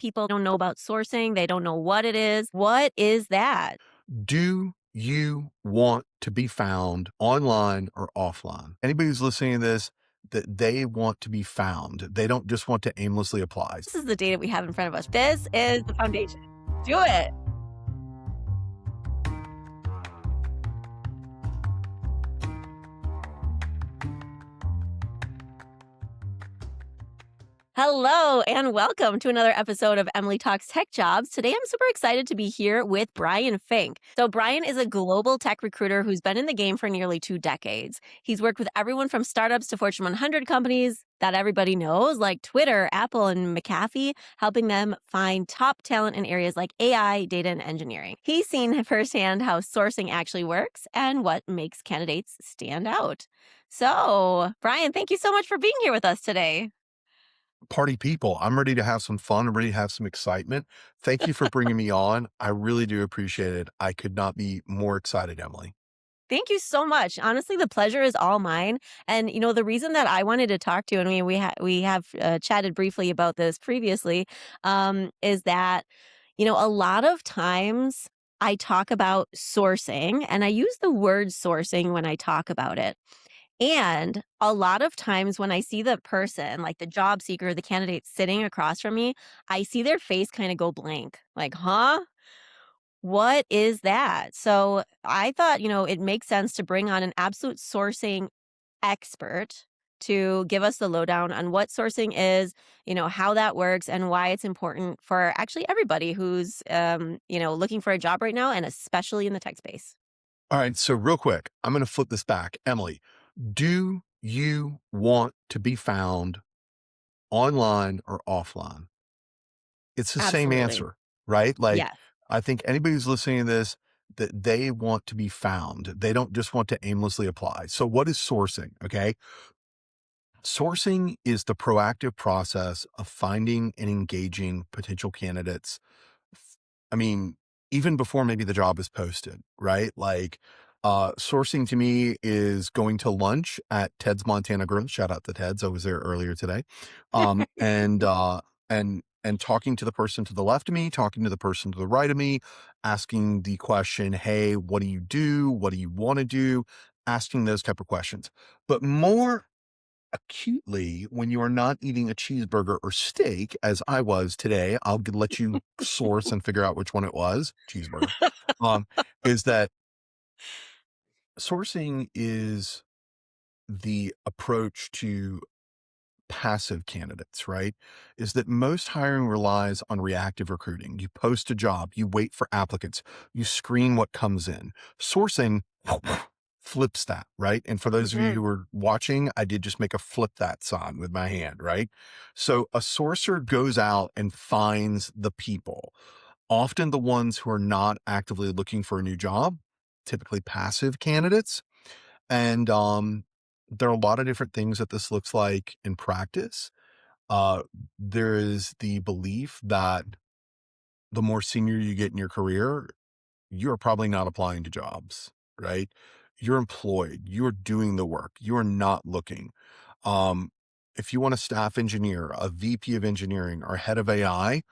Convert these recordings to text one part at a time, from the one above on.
People don't know about sourcing. They don't know what it is. What is that? Do you want to be found online or offline? Anybody who's listening to this, that they want to be found. They don't just want to aimlessly apply. This is the data we have in front of us. This is the foundation. Do it. Hello and welcome to another episode of Emily Talks Tech Jobs. Today I'm super excited to be here with Brian Fink. So Brian is a global tech recruiter who's been in the game for nearly 2 decades. He's worked with everyone from startups to Fortune 100 companies that everybody knows, like Twitter, Apple, and McAfee, helping them find top talent in areas like AI, data, and engineering. He's seen firsthand how sourcing actually works and what makes candidates stand out. So, Brian, thank you so much for being here with us today. Party people, I'm ready to have some fun. I'm ready to have some excitement. Thank you for bringing me on. I really do appreciate it. I could not be more excited, Emily. Thank you so much. Honestly, the pleasure is all mine. And the reason that I wanted to talk to you, and we have chatted briefly about this previously, is that a lot of times I talk about sourcing, and I use the word sourcing when I talk about it. And a lot of times when I see the person, like the job seeker, the candidate sitting across from me, I see their face kind of go blank, like, huh? What is that? So I thought, it makes sense to bring on an absolute sourcing expert to give us the lowdown on what sourcing is, how that works, and why it's important for actually everybody who's, looking for a job right now, and especially in the tech space. All right. So, real quick, I'm going to flip this back. Emily, do you want to be found online or offline? It's the same Absolutely. answer, right? Like, Yes. I think anybody who's listening to this, that they want to be found. They don't just want to aimlessly apply. So, what is sourcing? Okay. Sourcing is the proactive process of finding and engaging potential candidates. I mean, even before maybe the job is posted, right? Like, sourcing to me is going to lunch at Ted's Montana Grill. Shout out to Ted's. I was there earlier today. And talking to the person to the left of me, talking to the person to the right of me, asking the question, hey, what do you do? What do you want to do? Asking those type of questions. But more acutely when you are not eating a cheeseburger or steak, as I was today, let you source and figure out which one it was, cheeseburger, um, is that sourcing is the approach to passive candidates, right? Is that most hiring relies on reactive recruiting. You post a job, you wait for applicants, you screen what comes in. Sourcing flips that, right? And for those of you Mhm. who are watching, I did just make a flip that sign with my hand, right? So a sourcer goes out and finds the people, often the ones who are not actively looking for a new job, typically passive candidates. And there are a lot of different things that this looks like in practice. Uh, there is the belief that the more senior you get in your career, you're probably not applying to jobs, right? You're employed, you're doing the work, you're not looking. Um, if you want a staff engineer, a VP of engineering, or head of AI,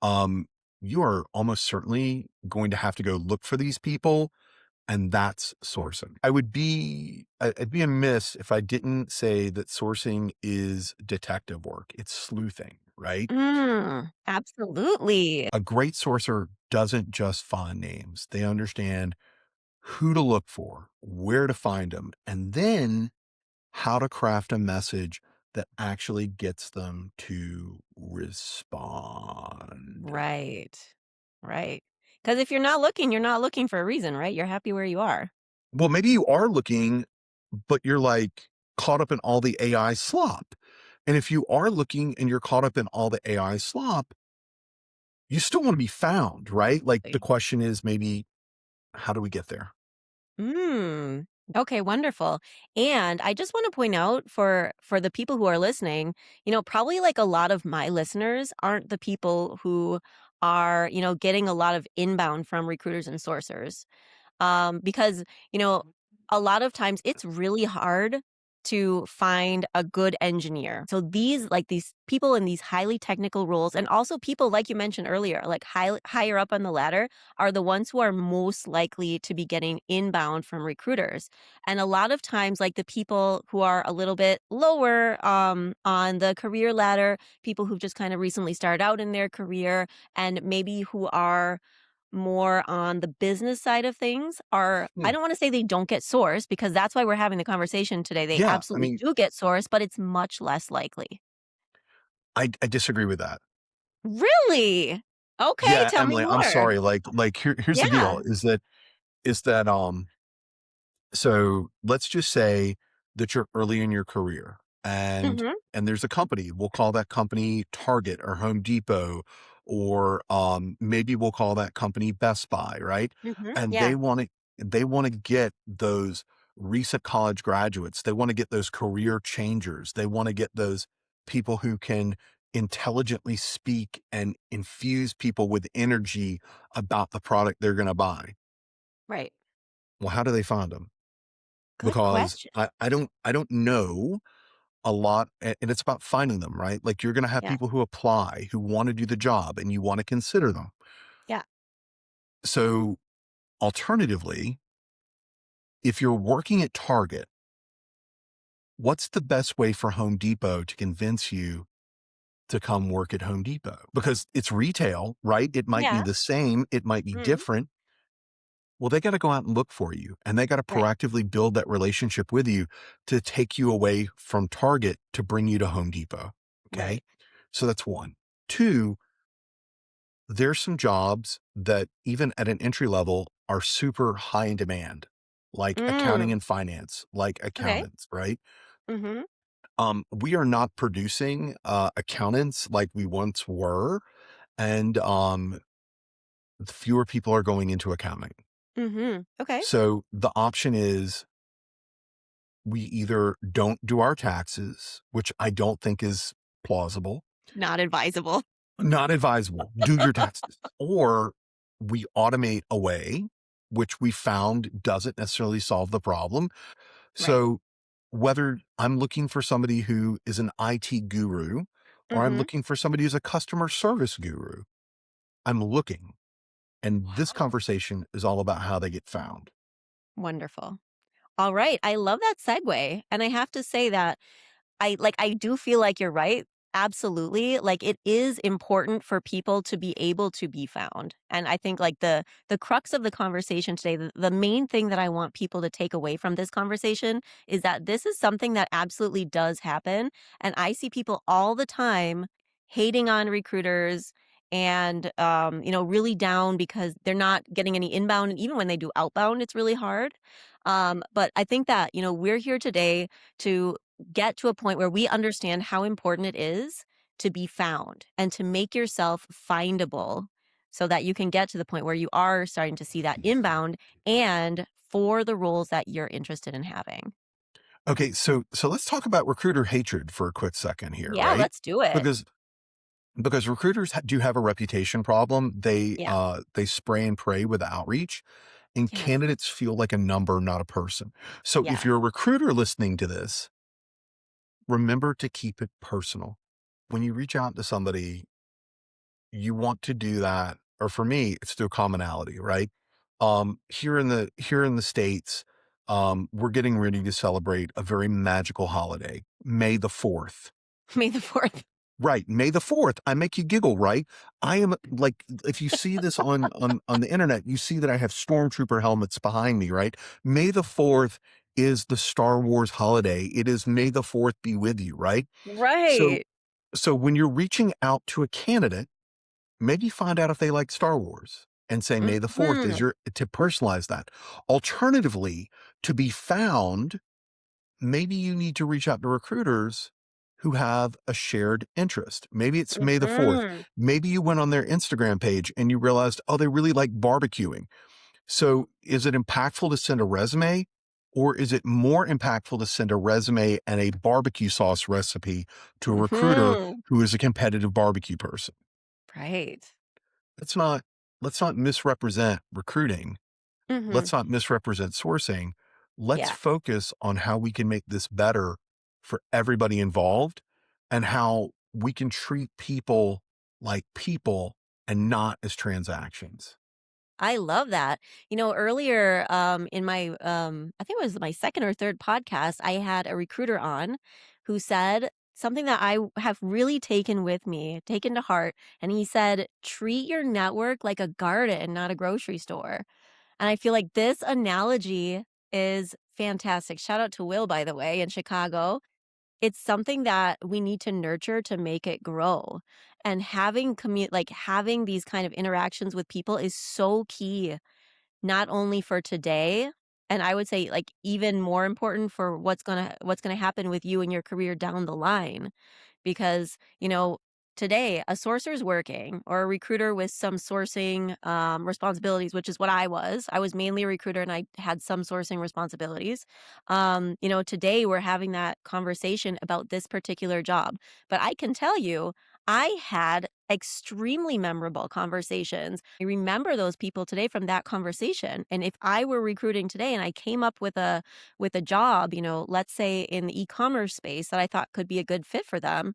um, you are almost certainly going to have to go look for these people, and that's sourcing. I'd be amiss if I didn't say that sourcing is detective work. It's sleuthing, right? Absolutely. A great sourcer doesn't just find names. They understand who to look for, where to find them, and then how to craft a message that actually gets them to respond. Right. Right. Because if you're not looking, you're not looking for a reason, right? You're happy where you are. Well, maybe you are looking, but you're like caught up in all the AI slop. And if you are looking and you're caught up in all the AI slop, you still want to be found, right? Like the question is maybe, how do we get there? Mm. Okay, wonderful. And I just want to point out for the people who are listening, probably like a lot of my listeners aren't the people who are, getting a lot of inbound from recruiters and sourcers. Because, you know, a lot of times it's really hard to find a good engineer. So these people in these highly technical roles, and also people like you mentioned earlier, like higher up on the ladder, are the ones who are most likely to be getting inbound from recruiters. And a lot of times, like the people who are a little bit lower on the career ladder, people who've just kind of recently started out in their career, and maybe who are more on the business side of things, are, Hmm. I don't wanna say they don't get sourced, because that's why we're having the conversation today. They Yeah, I absolutely mean, do get sourced, but it's much less likely. I disagree with that. Really? Okay, Yeah, tell me Emily, I'm more. sorry. Here's the Yeah. deal is that so let's just say that you're early in your career and Mhm, there's a company. We'll call that company Target or Home Depot, or maybe we'll call that company Best Buy, right? mhm, And yeah, they want to get those recent college graduates. They want to get those career changers. They want to get those people who can intelligently speak and infuse people with energy about the product they're going to buy. right. Well, how do they find them? Good Because question. I don't know a lot, and it's about finding them, right? Like, you're gonna have Yeah, people who apply, who wanna do the job, and you wanna consider them. yeah. So, alternatively, if you're working at Target, what's the best way for Home Depot to convince you to come work at Home Depot? Because it's retail, right? It might be Yeah, the same, it might be mhm, different. Well, they gotta go out and look for you, and they gotta right, proactively build that relationship with you to take you away from Target to bring you to Home Depot, okay? right. So that's 1. 2, there's some jobs that even at an entry level are super high in demand, like accounting Mm, and finance, like okay. accountants, right? Mhm, We are not producing, accountants like we once were, and, fewer people are going into accounting. mhm, okay. So the option is we either don't do our taxes, which I don't think is plausible, Not advisable. not advisable, do your taxes, or we automate away, which we found doesn't necessarily solve the problem. Right. So whether I'm looking for somebody who is an IT guru or I'm Mhm. looking for somebody who's a customer service guru, I'm looking. And this Wow. conversation is all about how they get found. Wonderful. All right, I love that segue, and I have to say that I do feel like you're right. Absolutely. Like, it is important for people to be able to be found. And I think, like, the crux of the conversation today, the main thing that I want people to take away from this conversation is that this is something that absolutely does happen. And I see people all the time hating on recruiters and really down because they're not getting any inbound. And even when they do outbound, it's really hard. But I think that, we're here today to get to a point where we understand how important it is to be found and to make yourself findable so that you can get to the point where you are starting to see that inbound and for the roles that you're interested in having. Okay, so let's talk about recruiter hatred for a quick second here, Yeah, right? let's do it. Because recruiters do have a reputation problem. Yeah. They spray and pray with outreach, and Yes. candidates feel like a number, not a person. So if Yes. you're a recruiter listening to this, remember to keep it personal. When you reach out to somebody, you want to do that, or for me, it's through commonality, right? Here in the States, we're getting ready to celebrate a very magical holiday, May the 4th. May the 4th. Right, May the 4th. I make you giggle, right? I am like, if you see this on the internet, you see that I have stormtrooper helmets behind me, right? May the 4th is the Star Wars holiday. It is May the 4th be with you, right? So Right. so when you're reaching out to a candidate, maybe find out if they like Star Wars and say May the 4th is Mhm. your to personalize that. Alternatively, to be found, maybe you need to reach out to recruiters who have a shared interest. Maybe it's May the 4th. Mhm. Maybe you went on their Instagram page and you realized, oh, they really like barbecuing. So is it impactful to send a resume? Or is it more impactful to send a resume and a barbecue sauce recipe to a recruiter Mhm. who is a competitive barbecue person? Right. Let's not let's not misrepresent recruiting. Mhm. Let's not misrepresent sourcing. Let's Yeah. focus on how we can make this better for everybody involved and how we can treat people like people and not as transactions. I love that. Earlier, in my, I think it was my second or third podcast, I had a recruiter on who said something that have really taken to heart. And he said, treat your network like a garden, not a grocery store. And I feel like this analogy is fantastic. Shout out to Will, by the way, in Chicago. It's something that we need to nurture to make it grow. And having these kind of interactions with people is so key, not only for today, and I would say, like, even more important for what's gonna happen with you and your career down the line. Because, today a sourcer's working or a recruiter with some sourcing responsibilities, which is what I was. I was mainly a recruiter and I had some sourcing responsibilities. Today we're having that conversation about this particular job. But I can tell you, I had extremely memorable conversations. I remember those people today from that conversation. And if I were recruiting today and I came up with a job, let's say in the e-commerce space that I thought could be a good fit for them,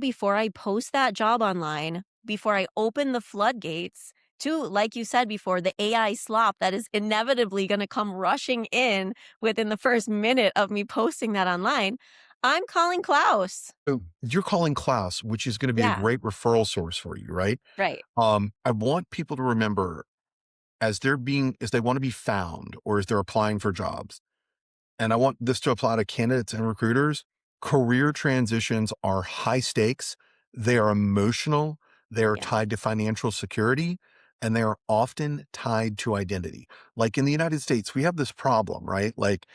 before I post that job online, before I open the floodgates to, like you said before, the AI slop that is inevitably going to come rushing in within the first minute of me posting that online, I'm calling Klaus. So you're calling Klaus, which is going to be a Yeah, great referral source for you, right? right. I want people to remember as they want to be found or as they're applying for jobs, and I want this to apply to candidates and recruiters. Career transitions are high stakes. They are emotional. They are Yeah, tied to financial security, and they are often tied to identity. Like in the United States, we have this problem, right? Like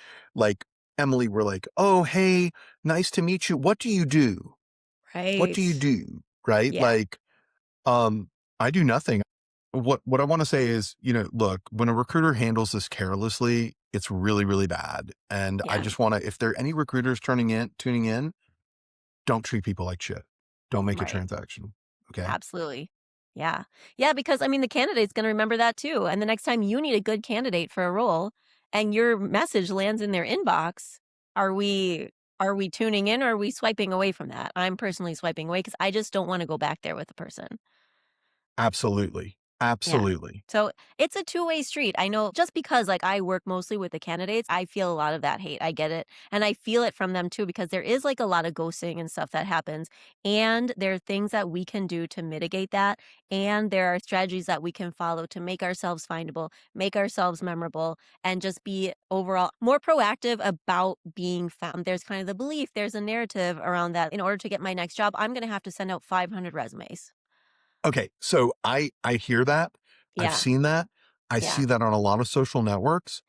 Emily, we're like, oh, hey, nice to meet you. What do you do? What do right. you do? Right? Yeah, Um, I do nothing. What I want to say is, look, when a recruiter handles this carelessly, it's really, really bad. And I yeah, just want to, if there are any recruiters tuning in, don't treat people like shit. Don't make it right. transactional. Okay. Absolutely. Yeah. Yeah, because I mean the candidate's gonna remember that too. And the next time you need a good candidate for a role and your message lands in their inbox, are we tuning in or are we swiping away from that? I'm personally swiping away because I just don't want to go back there with the person. Absolutely. Yeah. Absolutely. So it's a two-way street. I know just because like I work mostly with the candidates, I feel a lot of that hate. I get it. And I feel it from them too, because there is like a lot of ghosting and stuff that happens. And there are things that we can do to mitigate that. And there are strategies that we can follow to make ourselves findable, make ourselves memorable, and just be overall more proactive about being found. There's kind of the belief, there's a narrative around that. In order to get my next job, I'm going to have to send out 500 resumes. Okay. So I hear that. I've Yeah. seen that. I Yeah. see that on a lot of social networks.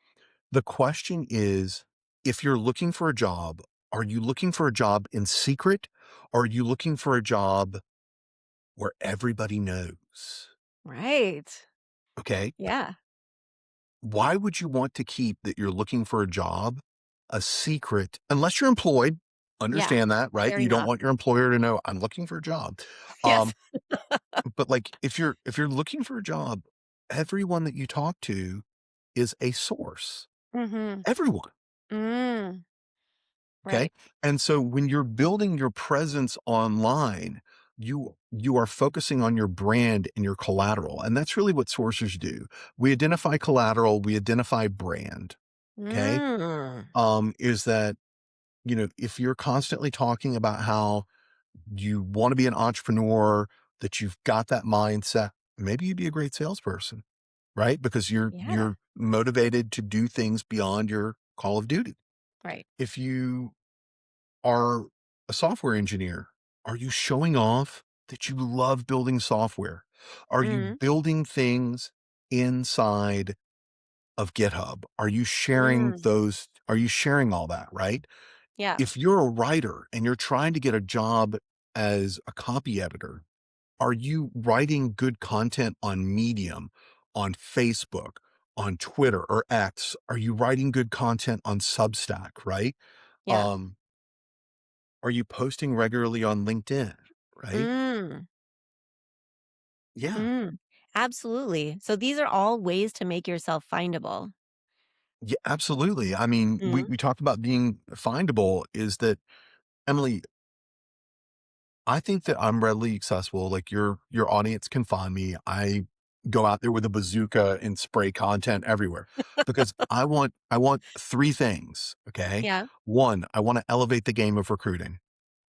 The question is, if you're looking for a job, are you looking for a job in secret? Or are you looking for a job where everybody knows? Right. Okay. Yeah. Why would you want to keep that you're looking for a job a secret unless you're employed? Yeah. Understand that, right? Fair You don't enough. want your employer to know I'm looking for a job. Yes. Um, but like if you're looking for a job, everyone that you talk to is a source. Mhm. Everyone. Mm. Okay. Right. And so when you're building your presence online, you are focusing on your brand and your collateral. And that's really what sourcers do. We identify collateral, we identify brand. Okay. Mm. Is that, if you're constantly talking about how you want to be an entrepreneur, that you've got that mindset, maybe you'd be a great salesperson, right? Because you're Yeah. you're motivated to do things beyond your call of duty. Right. If you are a software engineer, are you showing off that you love building software? Are you Mhm. building things inside of GitHub? Mm. Are you sharing all that, right? Yeah. If you're a writer and you're trying to get a job as a copy editor, are you writing good content on Medium, on Facebook, on Twitter or X? Are you writing good content on Substack, right? Yeah. Um, are you posting regularly on LinkedIn, right? Mm. Yeah. Mm. Absolutely. So these are all ways to make yourself findable. Yeah, absolutely. I mean, Mhm. we talked about being findable is that Emily, I think that I'm readily accessible. Like your audience can find me. I go out there with a bazooka and spray content everywhere because I want three things. Okay. Yeah. One, I want to elevate the game of recruiting.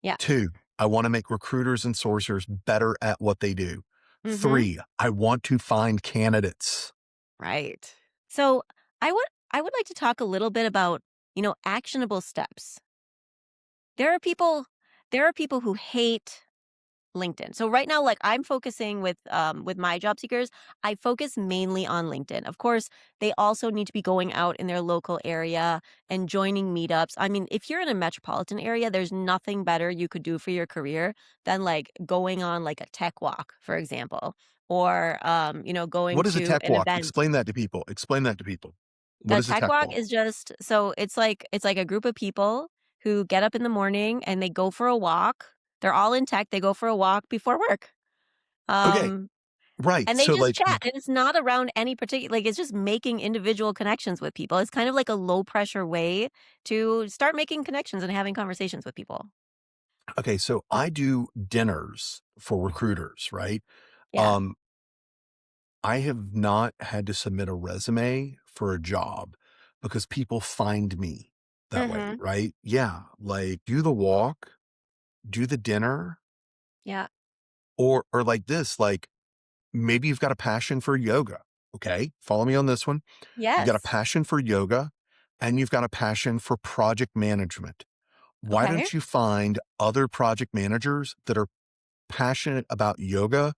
Yeah. Two, I want to make recruiters and sourcers better at what they do. Mhm. Three, I want to find candidates. Right. So, I would like to talk a little bit about, actionable steps. There are people there are people who hate LinkedIn. So right now, like I'm focusing with my job seekers, I focus mainly on LinkedIn. Of course, they also need to be going out in their local area and joining meetups. I mean, if you're in a metropolitan area, there's nothing better you could do for your career than like going on like a tech walk, for example, or going What is a to tech an walk? event. Explain that to people. Explain that to people. What A is a tech tech walk walk? is just so it's like a group of people who get up in the morning and they go for a walk. They're all in tech. They go for a walk before work. Okay. Um, Right. and they So just like, chat, and it's not around any particular like, it's just making individual connections with people. It's kind of like a low pressure way to start making connections and having conversations with people. okay. So I do dinners for recruiters, right? Yeah. Um, I have not had to submit a resume for a job because people find me that way, Mhm. right? Yeah. Like do the walk, do the dinner, Yeah. or like this, like maybe you've got a passion for yoga. Okay. Follow me on this one. You've got a Yes. passion for yoga and you've got a passion for project management. Why Okay. don't you find other project managers that are passionate about yoga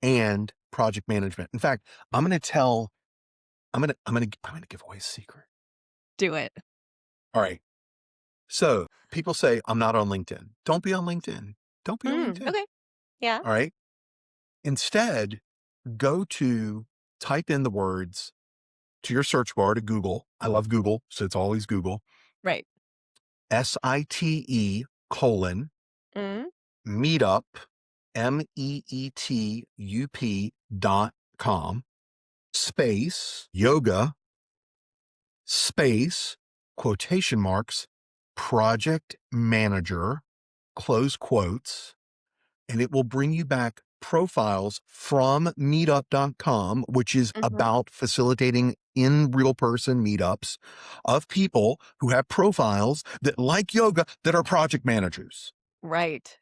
and project management? In fact, I'm going to tell, I'm going to give away a secret. Do it. All right. So people say, I'm not on LinkedIn. Don't be on LinkedIn. Don't be on LinkedIn. Okay. Yeah. All right. Instead, go to type in the words to your search bar to Google. I love Google. So it's always Google Right. SITE colon Mhm. meetup, meetup.com space yoga space quotation marks project manager, close quotes, and it will bring you back profiles from meetup.com, which is Mhm. about facilitating in real person meetups of people who have profiles that like yoga that are project managers. Right.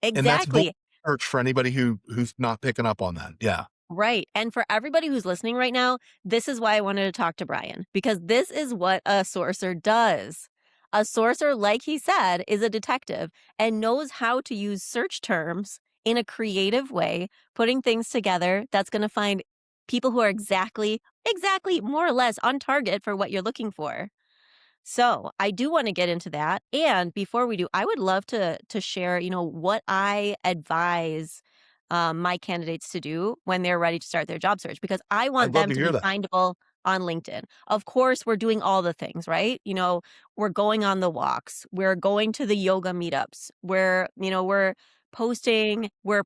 And that's voice Exactly. search for anybody who's not picking up on that. Yeah. Right. And for everybody who's listening right now, this is why I wanted to talk to Brian, because this is what a sourcer does. A sourcer, like he said, is a detective and knows how to use search terms in a creative way, putting things together that's going to find people who are exactly, more or less on target for what you're looking for. So I do want to get into that. And before we do, I would love to share, what I advise my candidates to do when they're ready to start their job search because I I'd want love them to to hear be that. findable on LinkedIn. Of course, we're doing all the things, right? We're going on the walks, we're going to the yoga meetups, we're posting, we're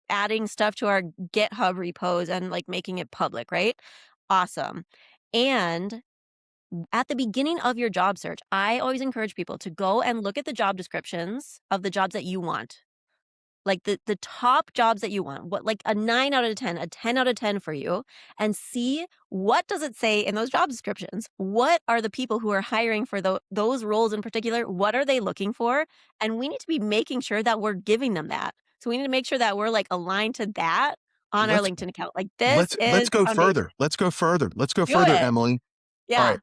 adding stuff to our GitHub repos and like making it public, right? Awesome. And at the beginning of your job search, I always encourage people to go and look at the job descriptions of the jobs that you want. Like the top jobs that you want. What like a 9 out of 10, a 10 out of 10 for you and see what does it say in those job descriptions? What are the people who are hiring for those roles in particular? What are they looking for? And we need to be making sure that we're giving them that. So we need to make sure that we're like aligned to that on our Let's LinkedIn account. Like this let's is go foundation. further. Let's go further. Let's go Do further, it. Emily. All Yeah. right.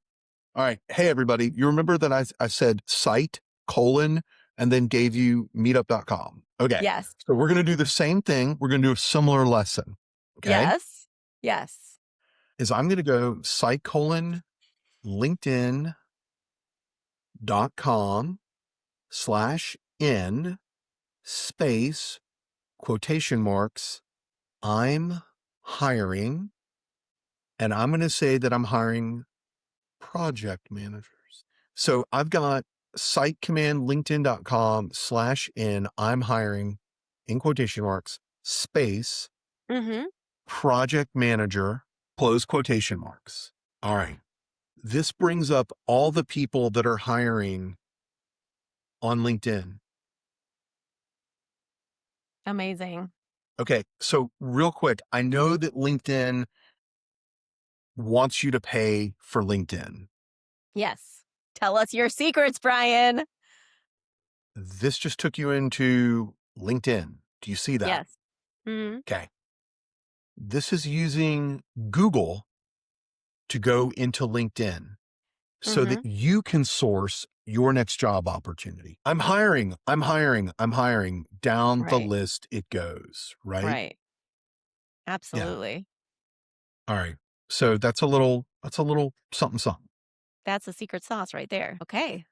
All right. Hey everybody. You remember that I said site colon and then gave you meetup.com. Okay. Yes. So we're gonna do the same thing. We're gonna do a similar lesson. Okay. Yes. Yes. Is I'm gonna go site colon linkedin.com/in space quotation marks I'm hiring, and I'm going to say that I'm hiring project managers. So I've got site command linkedin.com/in I'm hiring in quotation marks space Mhm. project manager close quotation marks. All right. This brings up all the people that are hiring on LinkedIn. Amazing. Okay, so real quick, I know that LinkedIn wants you to pay for LinkedIn. Yes. Tell us your secrets, Brian. This just took you into LinkedIn. Do you see that? Yes. Mhm. Okay. This is using Google to go into LinkedIn so that Mhm. you can source your next job opportunity. I'm hiring, I'm hiring, I'm hiring. Down the Right. list it goes, right? Right. Yeah. Absolutely. All right. So that's a little something something. That's a secret sauce right there. Okay.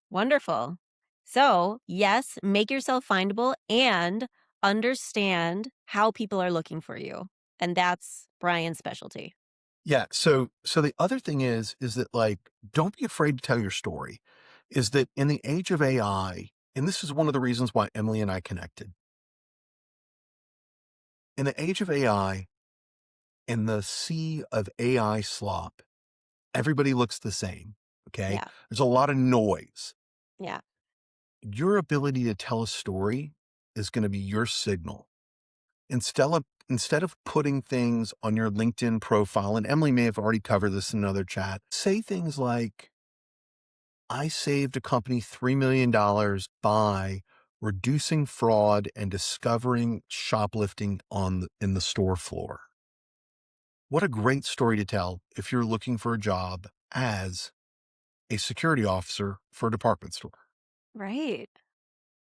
Wonderful. So, yes, make yourself findable and understand how people are looking for you. And that's Brian's specialty. Yeah. So the other thing is that like don't be afraid to tell your story. Is that in the age of AI, and this is one of the reasons why Emily and I connected. In the age of AI, in the sea of AI slop, everybody looks the same. Okay. Yeah. There's a lot of noise. Yeah. Your ability to tell a story is going to be your signal. Instead of putting things on your LinkedIn profile, and Emily may have already covered this in another chat, say things like, I saved a company $3 million by reducing fraud and discovering shoplifting in the store floor. What a great story to tell if you're looking for a job as a security officer for a department store. Right.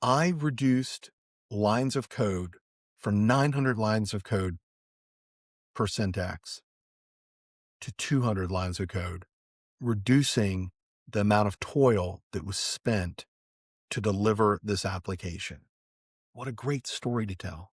I reduced lines of code from 900 lines of code per syntax to 200 lines of code, reducing the amount of toil that was spent to deliver this application. What a great story to tell.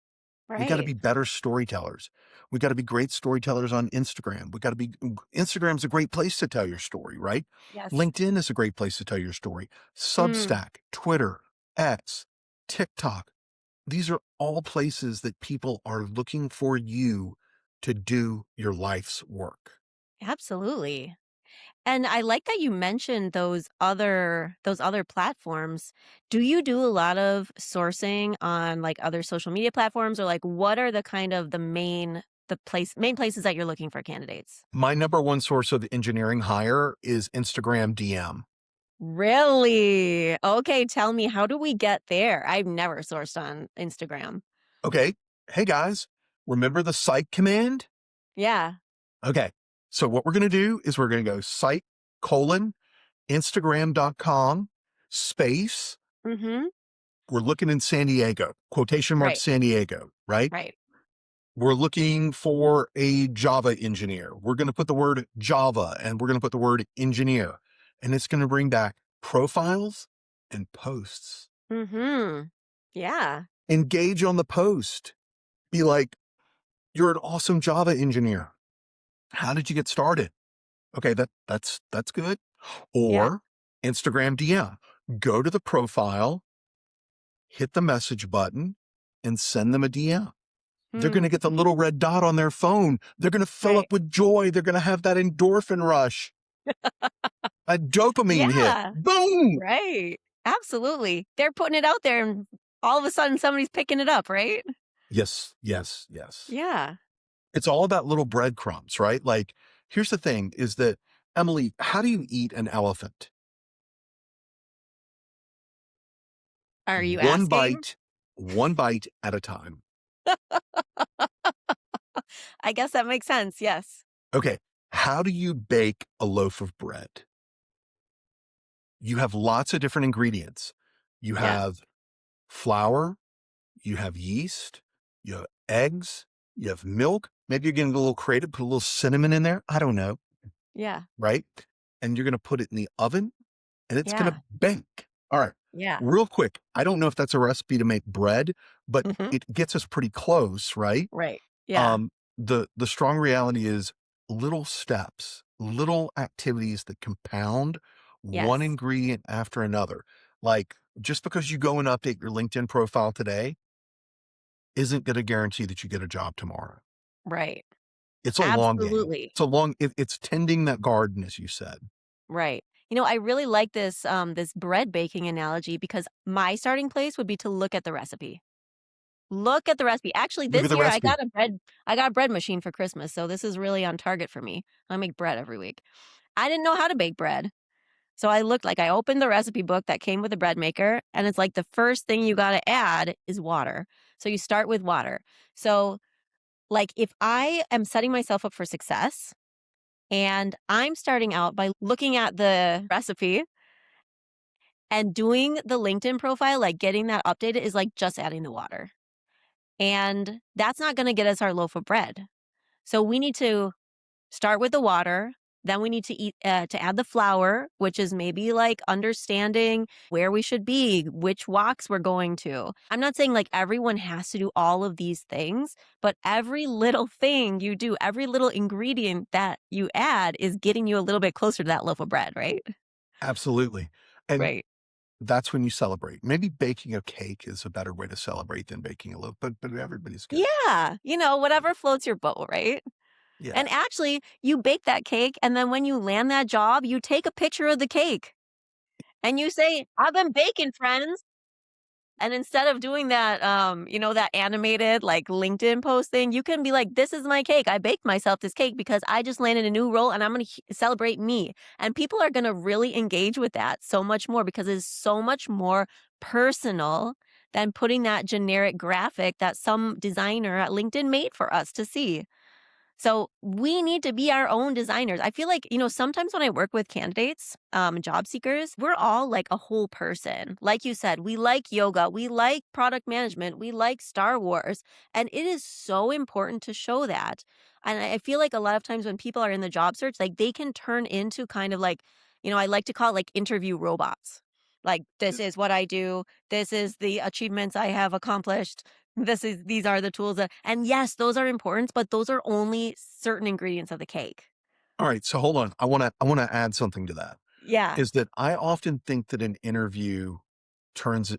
We got to Right. be better storytellers. We got to be great storytellers on Instagram. We got to be Instagram's a great place to tell your story, right? Yes. LinkedIn is a great place to tell your story. Mm, Substack, Twitter, X, TikTok. These are all places that people are looking for you to do your life's work. absolutely. And I like that you mentioned those other platforms. Do you do a lot of sourcing on like other social media platforms or like what are the kind of the main places that you're looking for candidates? My number one source of engineering hire is Instagram DM. Really? Okay, tell me, how do we get there? I've never sourced on Instagram. Okay. Hey guys, remember the psych command? Yeah. Okay. So what we're going to do is we're going to go psych colon Instagram.com space. Mhm. We're looking in San Diego, quotation mark Right. San Diego, right? Right. We're looking for a Java engineer. We're going to put the word Java and we're going to put the word engineer, and it's going to bring back profiles and posts. Mhm. Yeah. Engage on the post. Be like, you're an awesome Java engineer. How did you get started? Okay, that's good. Yeah. Or Instagram DM. Go to the profile, hit the message button, and send them a DM. They're going Hmm. to get the little red dot on their phone. They're going to fill up Right. with joy. They're going to have that endorphin rush, a dopamine hit. Yeah. Boom. Right. Absolutely. They're putting it out there and all of a sudden somebody's picking it up, right? Yes, yes, yes. Yeah. It's all about little breadcrumbs, right? Like, here's the thing is that, Emily, how do you eat an elephant? Are you One asking? bite, one bite at a time. I guess that makes sense. Yes. Okay. How do you bake a loaf of bread? You have lots of different ingredients. You Yeah. have flour, you have yeast, you have eggs, you have milk. Maybe you're getting a little creative, put a little cinnamon in there. I don't know. Yeah. Right. And you're going to put it in the oven and it's going to Yeah. bake. All right. Yeah. Real quick. I don't know if that's a recipe to make bread, but Mhm. it gets us pretty close. Right. Right. Yeah. The strong reality is little steps, little activities that compound one Yes. ingredient after another. Like just because you go and update your LinkedIn profile today isn't going to guarantee that you get a job tomorrow. Right. It's a long game. Absolutely. It's tending that garden, as you said. Right. I really like this bread baking analogy because my starting place would be to look at the recipe. Look at the recipe. Actually, Look at this the year recipe. I got a bread machine for Christmas, so this is really on target for me. I make bread every week. I didn't know how to bake bread. So I opened the recipe book that came with the bread maker, and it's like the first thing you gotta add is water. So you start with water. So, like, if I am setting myself up for success and I'm starting out by looking at the recipe and doing the LinkedIn profile, like getting that updated is like just adding the water. And that's not gonna get us our loaf of bread. So we need to start with the water, then we need to add the flour, which is maybe, like, understanding where we should be, which walks we're going to. I'm not saying, like, everyone has to do all of these things, but every little thing you do, every little ingredient that you add is getting you a little bit closer to that loaf of bread, right? Absolutely. And Right. that's when you celebrate. Maybe baking a cake is a better way to celebrate than baking a loaf, but everybody's good. Yeah, whatever floats your boat, right? Yeah. And actually, you bake that cake, and then when you land that job, you take a picture of the cake, and you say, "I've been baking, friends." And instead of doing that, that animated, like, LinkedIn post thing, you can be like, "This is my cake. I baked myself this cake because I just landed a new role and I'm gonna celebrate me." And people are gonna really engage with that so much more because it's so much more personal than putting that generic graphic that some designer at LinkedIn made for us to see. So we need to be our own designers. I feel like, sometimes when I work with candidates, job seekers, we're all like a whole person. Like you said, we like yoga, we like product management, we like Star Wars. And it is so important to show that. And I feel like a lot of times when people are in the job search, like they can turn into kind of like, I like to call it like interview robots. Like, this is what I do. This is the achievements I have accomplished. These are the tools that, and yes, those are important, but those are only certain ingredients of the cake. All right. So hold on. I wanna add something to that. Yeah. Is that I often think that an interview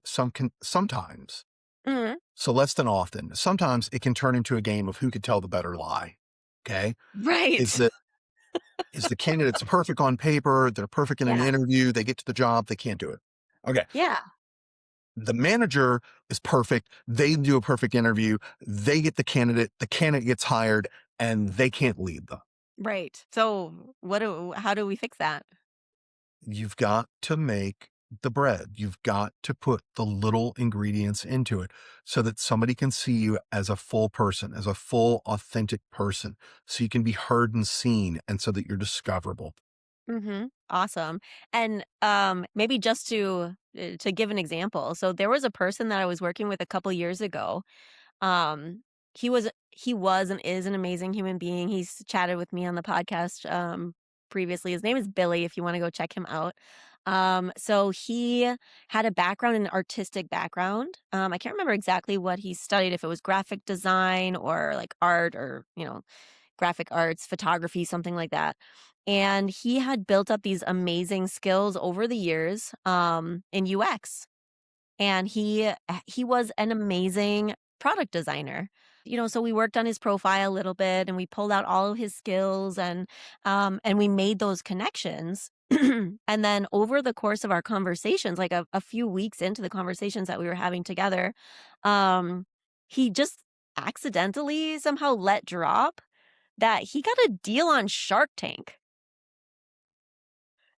sometimes, Mhm. so less than often, sometimes it can turn into a game of who could tell the better lie. Okay. Is Right. that is the candidate's perfect on paper, they're perfect in an Yeah. interview, they get to the job, they can't do it. Okay. Yeah. The manager is perfect, they do a perfect interview, they get the candidate gets hired, and they can't lead them. Right. So how do we fix that? You've got to make the bread. You've got to put the little ingredients into it so that somebody can see you as a full person, as a full, authentic person, so you can be heard and seen, and so that you're discoverable. Mhm. Awesome. And, maybe just to give an example, so there was a person that I was working with a couple years ago. Um, he was and is an amazing human being. He's chatted with me on the podcast, previously. His name is Billy, if you wanna go check him out. So he had a background, an artistic background. I can't remember exactly what he studied, if it was graphic design or, like, art or, graphic arts, photography, something like that. And he had built up these amazing skills over the years, in UX. And he was an amazing product designer. So we worked on his profile a little bit and we pulled out all of his skills and we made those connections. And then over the course of our conversations, like a few weeks into the conversations that we were having together, um, he just accidentally somehow let drop that he got a deal on Shark Tank.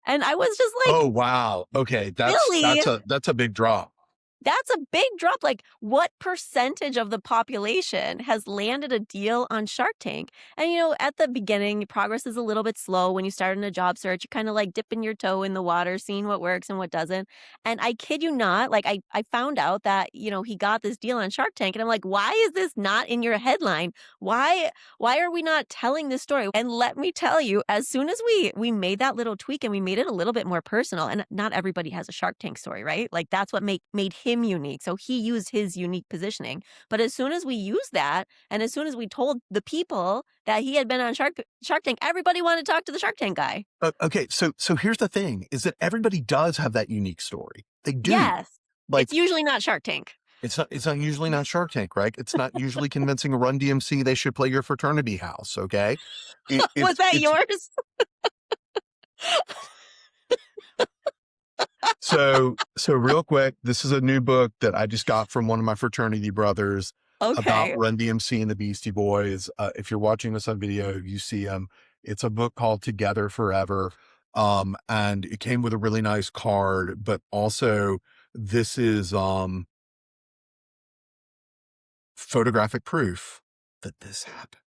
And I was just Oh, like, wow. Okay, that's "Billy, that's a that's a big drop. that's a big drop. Like, what percentage of the population has landed a deal on Shark Tank?" And, at the beginning, progress is a little bit slow when you start in a job search. You're kind of like dipping your toe in the water, seeing what works and what doesn't. And I kid you not, like, I found out that, he got this deal on Shark Tank. And I'm like, why is this not in your headline? Why are we not telling this story? And let me tell you, as soon as we made that little tweak and we made it a little bit more personal, and not everybody has a Shark Tank story, right? Like that's what made him unique. So he used his unique positioning. But as soon as we used that, and as soon as we told the people that he had been on Shark Tank, everybody wanted to talk to the Shark Tank guy. Okay, so here's the thing, is that everybody does have that unique story. They do. Yes. It's Like, usually not Shark Tank. It's not usually not Shark Tank, right? It's not usually convincing Run DMC they should play your fraternity house, okay? It Was it's that it's yours? so real quick, this is a new book that I just got from one of my fraternity brothers about Okay. Run DMC and the Beastie Boys. If you're watching this on video, you see it's a book called Together Forever. And it came with a really nice card, but also this is photographic proof that this happened.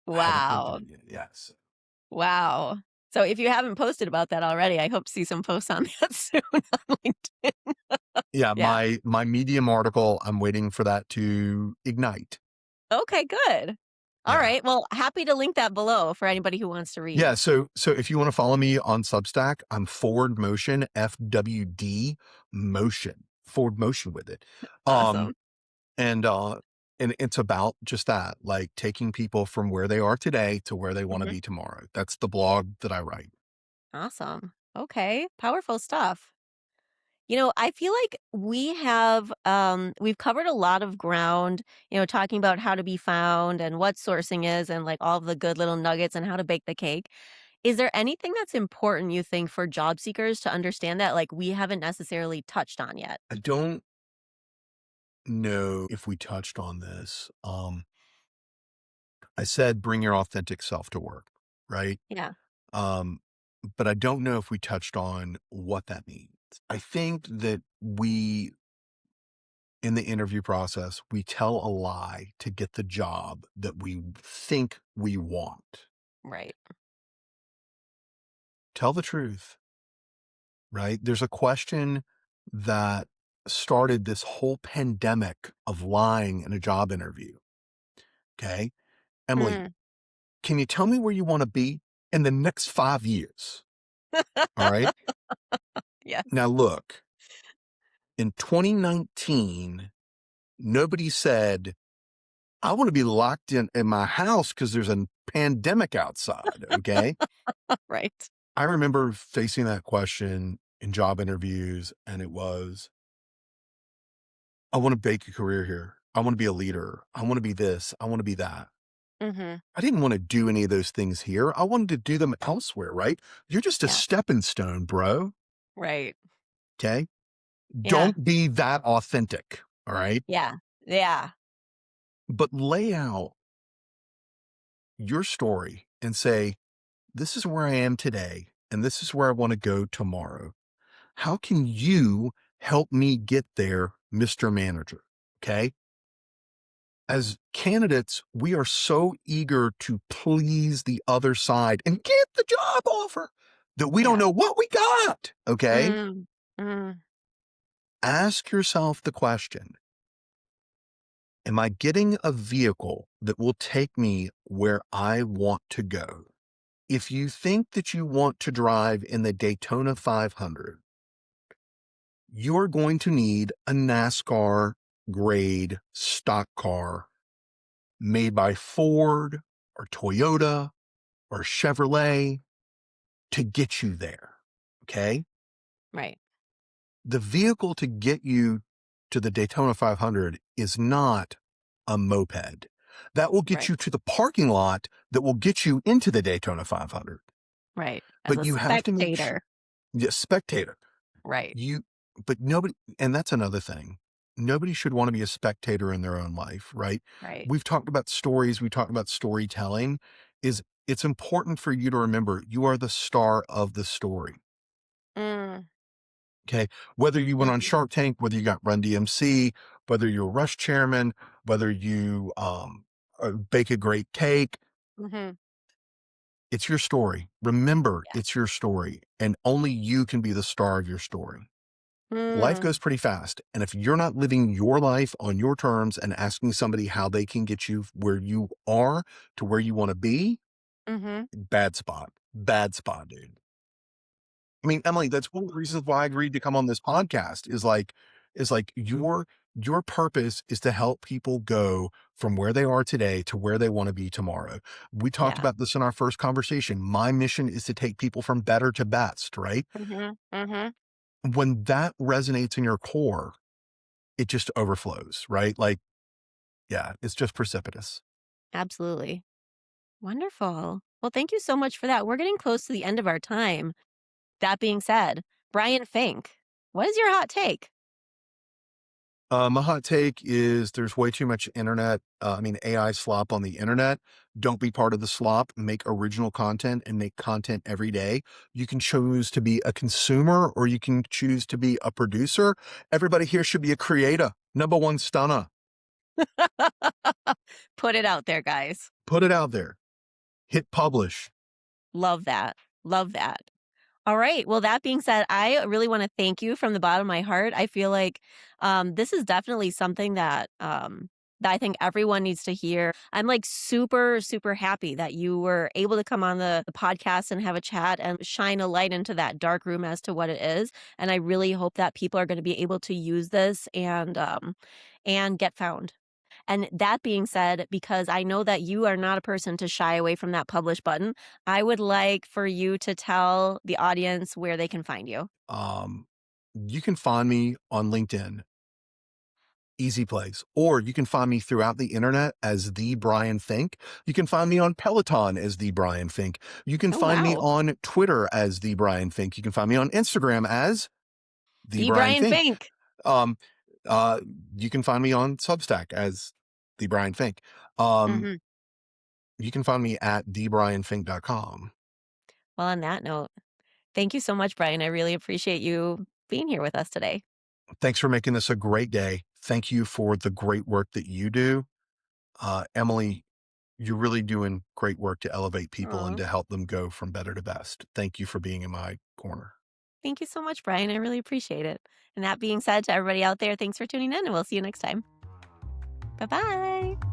I haven't linked Wow. it yet. Yes. Wow. So if you haven't posted about that already, I hope to see some posts on that soon on LinkedIn. Yeah, Yeah. my Medium article, I'm waiting for that to ignite. Okay, good. All Yeah. right. Well, happy to link that below for anybody who wants to read. Yeah, so if you wanna follow me on Substack, I'm Forward Motion, FWD Motion, Forward Motion with it. Um, Awesome. and, uh, and it's about just that, like, taking people from where they are today to where they wanna Mhm. be tomorrow. That's the blog that I write. Awesome. Okay. Powerful stuff. I feel like we've covered a lot of ground, talking about how to be found and what sourcing is and like all of the good little nuggets and how to bake the cake. Is there anything that's important you think for job seekers to understand that like we haven't necessarily touched on yet? I don't know if we touched on this. I said bring your authentic self to work, right? Yeah. Um, but I don't know if we touched on what that means. I think that we, in the interview process, we tell a lie to get the job that we think we want. Right. Tell the truth, right? There's a question that started this whole pandemic of lying in a job interview. Okay. Emily, Mm. can you tell me where you want to be in the next 5 years? All right. Yes. Now, look, in 2019, nobody said, I want to be locked in my house because there's a pandemic outside. Okay. Right. I remember facing that question in job interviews, and it was, I want to bake a career here. I want to be a leader. I want to be this. I want to be that. Mhm. I didn't want to do any of those things here. I wanted to do them elsewhere, right? You're just a Yeah. stepping stone, bro. Right. Okay. Yeah. Don't be that authentic. All right. Yeah. Yeah. But lay out your story and say, this is where I am today, and this is where I want to go tomorrow. How can you help me get there, Mr. Manager? Okay. As candidates, we are so eager to please the other side and get the job offer that we don't Yeah. know what we got. Okay. Mm. Mm. Ask yourself the question, am I getting a vehicle that will take me where I want to go? If you think that you want to drive in the Daytona 500, you're going to need a NASCAR grade stock car made by Ford or Toyota or Chevrolet to get you there. Okay. Right. The vehicle to get you to the Daytona 500 is not a moped. That will get Right. you to the parking lot that will get you into the Daytona 500. Right. As But a you have to make spectator. yeah, spectator. Right. You, but nobody, and that's another thing. Nobody should want to be a spectator in their own life, right? Right. We've talked about stories, we talked about storytelling. Is it's important for you to remember you are the star of the story. Mm. Okay. Whether you went on Mhm. Shark Tank, whether you got Run DMC, whether you're a Rush chairman, whether you bake a great cake, Mhm. it's your story. Remember, Yeah. it's your story, and only you can be the star of your story. Life Mm. goes pretty fast. And if you're not living your life on your terms and asking somebody how they can get you where you are to where you want to be, Mhm. bad spot. Bad spot, dude. I mean, Emily, that's one of the reasons why I agreed to come on this podcast is like your purpose is to help people go from where they are today to where they want to be tomorrow. We talked Yeah. about this in our first conversation. My mission is to take people from better to best, right? Mhm. Mhm. When that resonates in your core, it just overflows, right? Like, yeah, it's just precipitous. Absolutely. Wonderful. Well, thank you so much for that. We're getting close to the end of our time. That being said, Brian Fink, what is your hot take? My hot take is there's way too much AI slop on the internet. Don't be part of the slop. Make original content and make content every day. You can choose to be a consumer or you can choose to be a producer. Everybody here should be a creator. Number one stunner. Put it out there, guys. Put it out there. Hit publish. Love that. Love that. All right. Well, that being said, I really want to thank you from the bottom of my heart. I feel like this is definitely something that I think everyone needs to hear. I'm like super, super happy that you were able to come on the podcast and have a chat and shine a light into that dark room as to what it is. And I really hope that people are going to be able to use this and get found. And that being said, because I know that you are not a person to shy away from that publish button, I would like for you to tell the audience where they can find you. Um, you can find me on LinkedIn, easy place, or you can find me throughout the internet as the Brian Fink. You can find me on Peloton as the Brian Fink. You can Oh, find me wow. on Twitter as the Brian Fink. You can find me on Instagram as the The Brian Brian Fink. Fink. Um, uh, you can find me on Substack as the Brian Fink. Um, Hmm. you can find me at thebrianfink.com. Well, on that note, thank you so much, Brian. I really appreciate you being here with us today. Thanks for making this a great day. Thank you for the great work that you do. Emily, you're really doing great work to elevate people and Aw. to help them go from better to best. Thank you for being in my corner. Thank you so much, Brian. I really appreciate it. And that being said, to everybody out there, thanks for tuning in, and we'll see you next time. Bye bye.